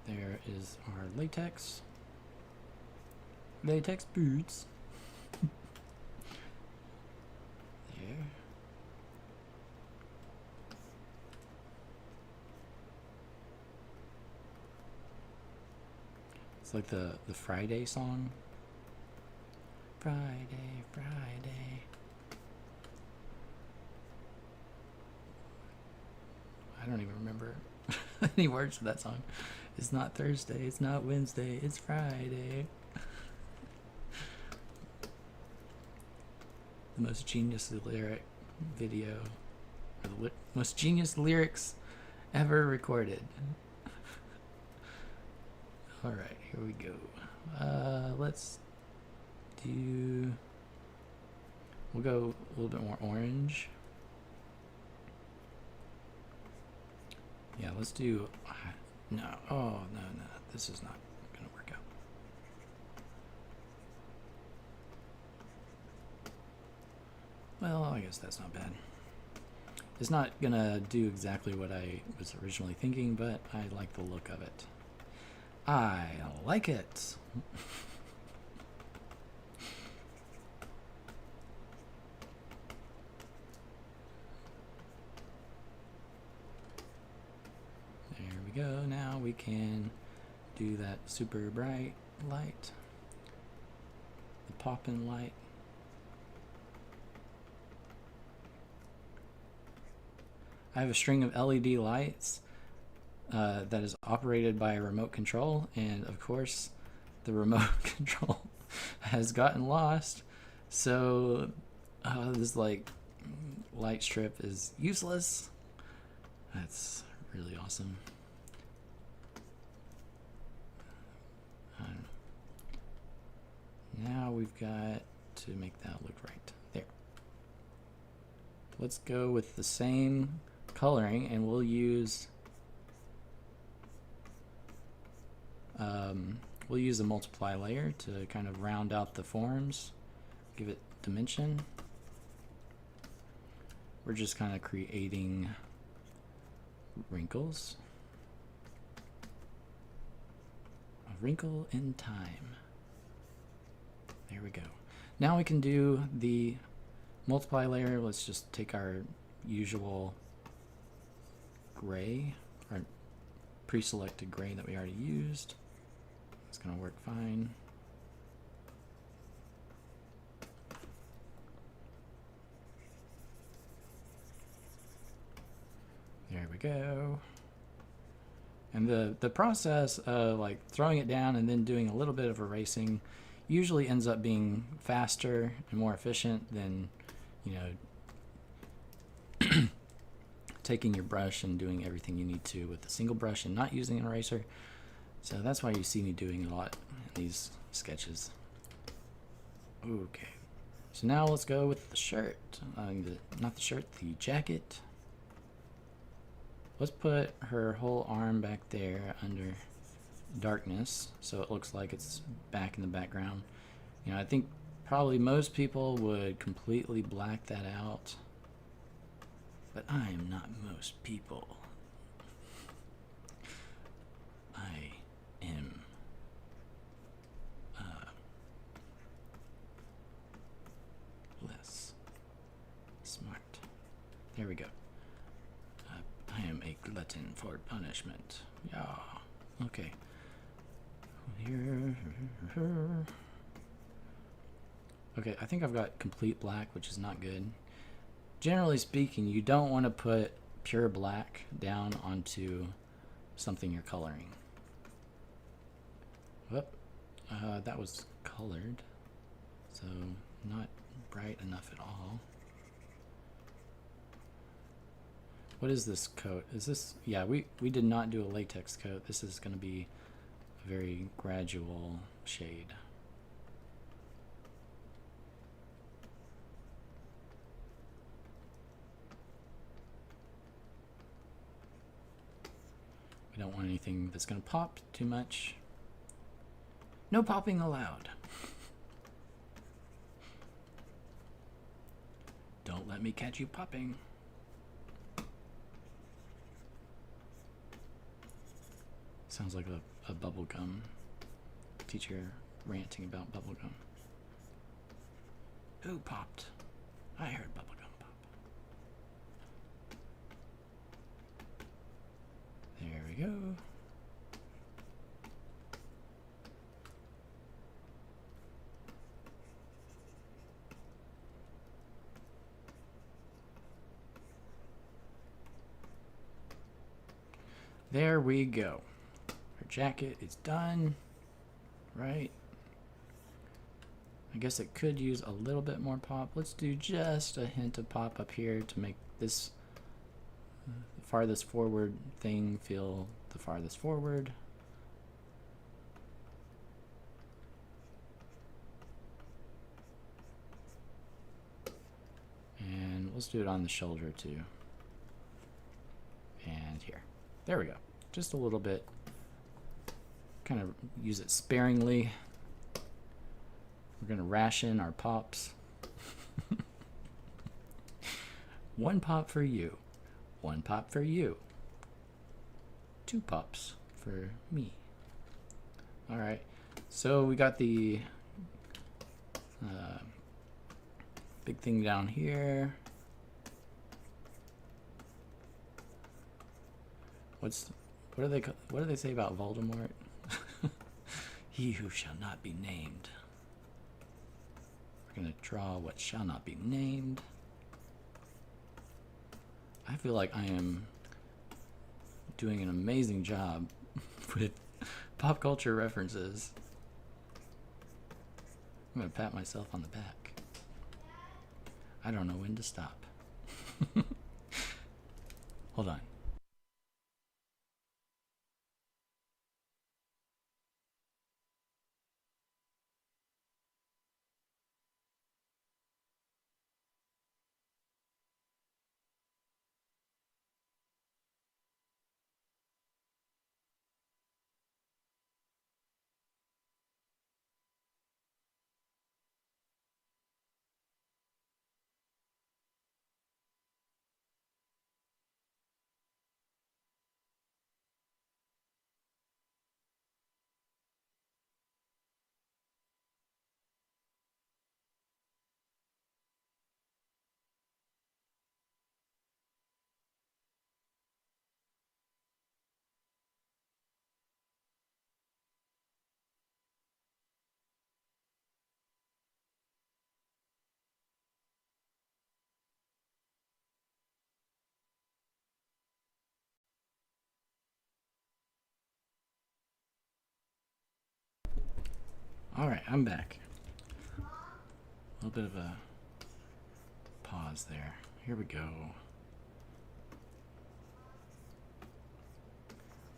There is our latex boots. There. It's like the Friday song. Friday, Friday. I don't even remember any words to that song. It's not Thursday, it's not Wednesday, it's Friday. The most genius lyric video, or the most genius lyrics ever recorded. Alright, here we go. Let's do... We'll go a little bit more orange. Yeah, let's do... No, oh, no, this is not gonna work out. Well, I guess that's not bad. It's not gonna do exactly what I was originally thinking, but I like the look of it. I like it. Go. Now we can do that super bright light, the poppin' light. I have a string of LED lights that is operated by a remote control, and of course the remote control has gotten lost, so this like light strip is useless. That's really awesome. Now we've got to make that look right. There. Let's go with the same coloring, and we'll use a multiply layer to kind of round out the forms, give it dimension. We're just kind of creating wrinkles. A wrinkle in time. There we go. Now we can do the multiply layer. Let's just take our usual gray, our pre-selected gray that we already used. It's going to work fine. There we go. And the process of like throwing it down and then doing a little bit of erasing usually ends up being faster and more efficient than, you know, taking your brush and doing everything you need to with a single brush and not using an eraser. So that's why you see me doing a lot in these sketches. Okay, so now let's go with the shirt. Not the shirt, the jacket. Let's put her whole arm back there under darkness so it looks like it's back in the background. You know, I think probably most people would completely black that out, but I am not most people. I am less smart. There we go. I am a glutton for punishment. Yeah. Okay. Here. Okay, I think I've got complete black, which is not good. Generally speaking, you don't want to put pure black down onto something you're coloring. Whoop. That was colored, so not bright enough at all. What is this coat? Is this, yeah, we did not do a latex coat. This is going to be a very gradual shade. We don't want anything that's going to pop too much. No popping allowed. Don't let me catch you popping. Sounds like a bubble gum teacher ranting about bubble gum. Who popped? I heard bubble gum pop. There we go. There we go. Our jacket is done, right? I guess it could use a little bit more pop. Let's do just a hint of pop up here to make this farthest forward thing feel the farthest forward. And let's do it on the shoulder too. And here. There we go. Just a little bit. Kind of use it sparingly. We're going to ration our pops. One pop for you. One pop for you. Two pops for me. All right. So we got the big thing down here. What do they say about Voldemort? He who shall not be named. We're gonna draw what shall not be named. I feel like I am doing an amazing job with pop culture references. I'm gonna pat myself on the back. I don't know when to stop. Hold on. All right, I'm back. A little bit of a pause there. Here we go.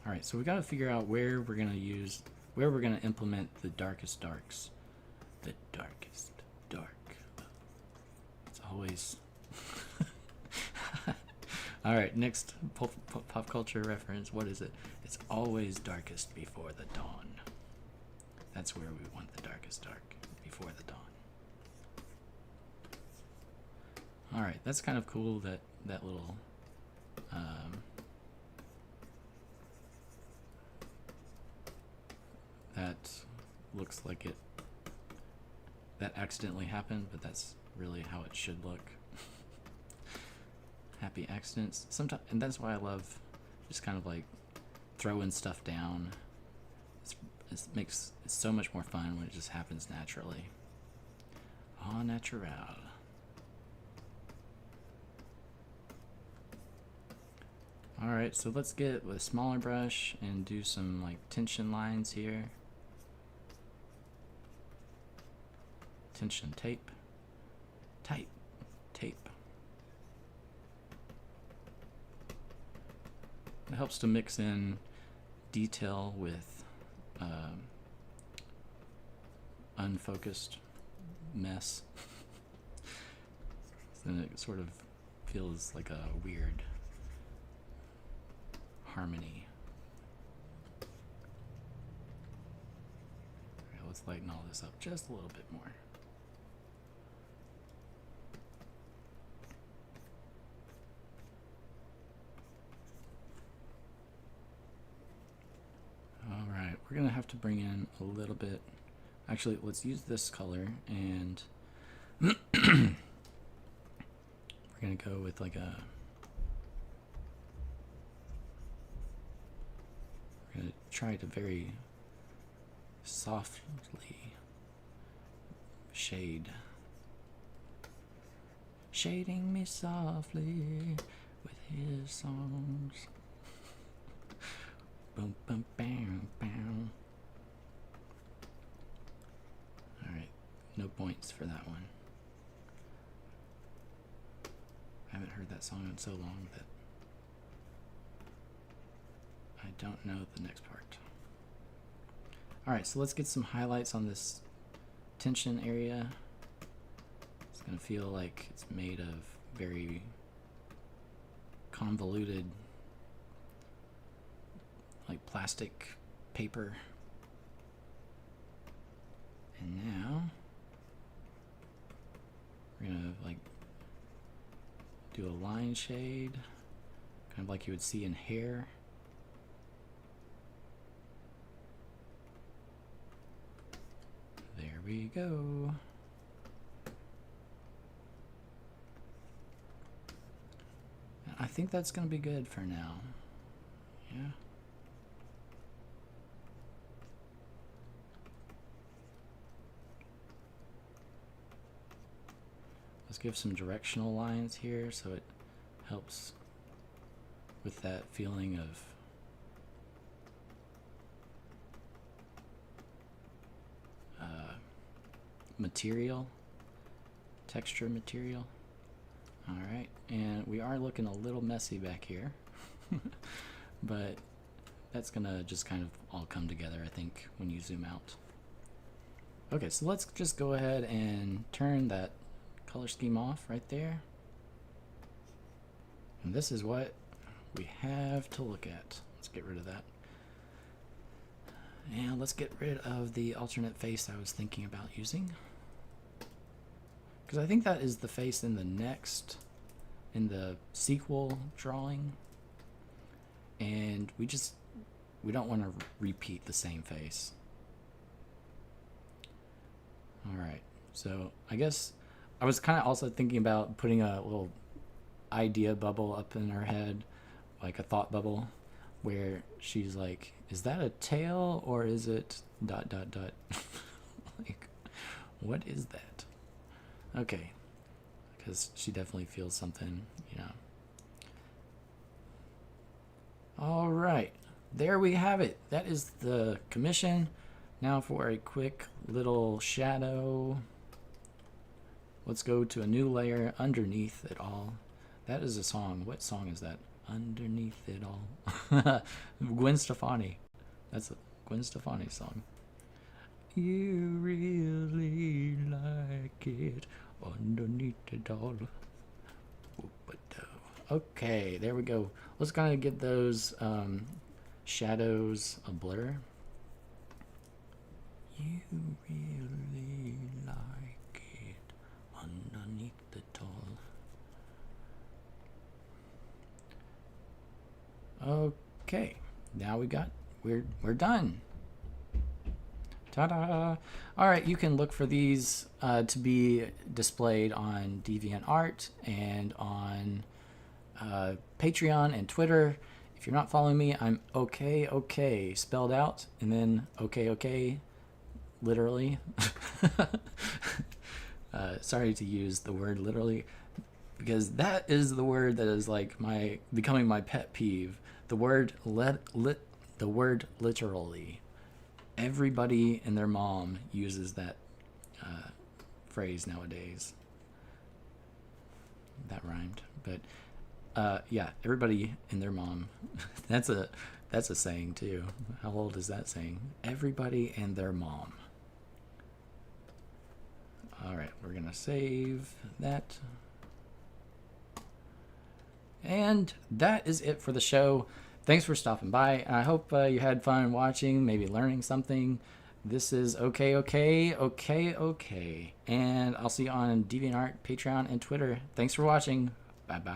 All right, so we got to figure out where we're gonna implement the darkest darks. The darkest dark. It's always. All right, next pop culture reference. What is it? It's always darkest before the dawn. That's where we want the darkest dark, before the dawn. All right, that's kind of cool. That little. That looks like that accidentally happened, but that's really how it should look. Happy accidents. Sometimes, and that's why I love just kind of like throwing stuff down. It's so much more fun when it just happens naturally. Au natural. Alright, so let's get with a smaller brush and do some like tension lines here. tension tape. Tight tape. It helps to mix in detail with unfocused mess. Then it sort of feels like a weird harmony. Alright, let's lighten all this up just a little bit more. Alright, we're gonna have to bring in a little bit. Actually, let's use this color, and we're gonna go with like a, we're gonna try to very softly shade. Shading me softly with his songs. Boom, boom, bam, bam. Alright, no points for that one. I haven't heard that song in so long that I don't know the next part. Alright, so let's get some highlights on this tension area. It's gonna feel like it's made of very convoluted, like plastic paper. And now we're gonna like do a line shade, kind of like you would see in hair. There we go. I think that's gonna be good for now. Yeah. Let's give some directional lines here so it helps with that feeling of material, texture material. Alright, and we are looking a little messy back here, but that's gonna just kind of all come together, I think, when you zoom out. Okay, so let's just go ahead and turn that color scheme off right there. And this is what we have to look at. Let's get rid of that. And let's get rid of the alternate face I was thinking about using, because I think that is the face in the sequel drawing, and we don't want to repeat the same face. Alright, so I guess I was kind of also thinking about putting a little idea bubble up in her head, like a thought bubble, where she's like, is that a tail or is it ... Like, what is that? Okay, because she definitely feels something, you know. All right, there we have it. That is the commission. Now for a quick little shadow. Let's go to a new layer underneath it all. That is a song. What song is that? Underneath it all. Gwen Stefani. That's a Gwen Stefani song. You really like it underneath it all. Okay, there we go. Let's kind of get those shadows a blur. You really like it underneath it all. Okay, now we're done. Ta-da! All right, you can look for these to be displayed on DeviantArt and on Patreon and Twitter. If you're not following me, I'm okay spelled out, and then okay literally. Sorry to use the word literally, because that is the word that is like becoming my pet peeve. The word literally. Everybody and their mom uses that phrase nowadays. That rhymed, but yeah, everybody and their mom. That's a saying too. How old is that saying? Everybody and their mom. All right, we're gonna save that. And that is it for the show. Thanks for stopping by. I hope you had fun watching, maybe learning something. This is Okayokayokok. And I'll see you on DeviantArt, Patreon, and Twitter. Thanks for watching. Bye-bye.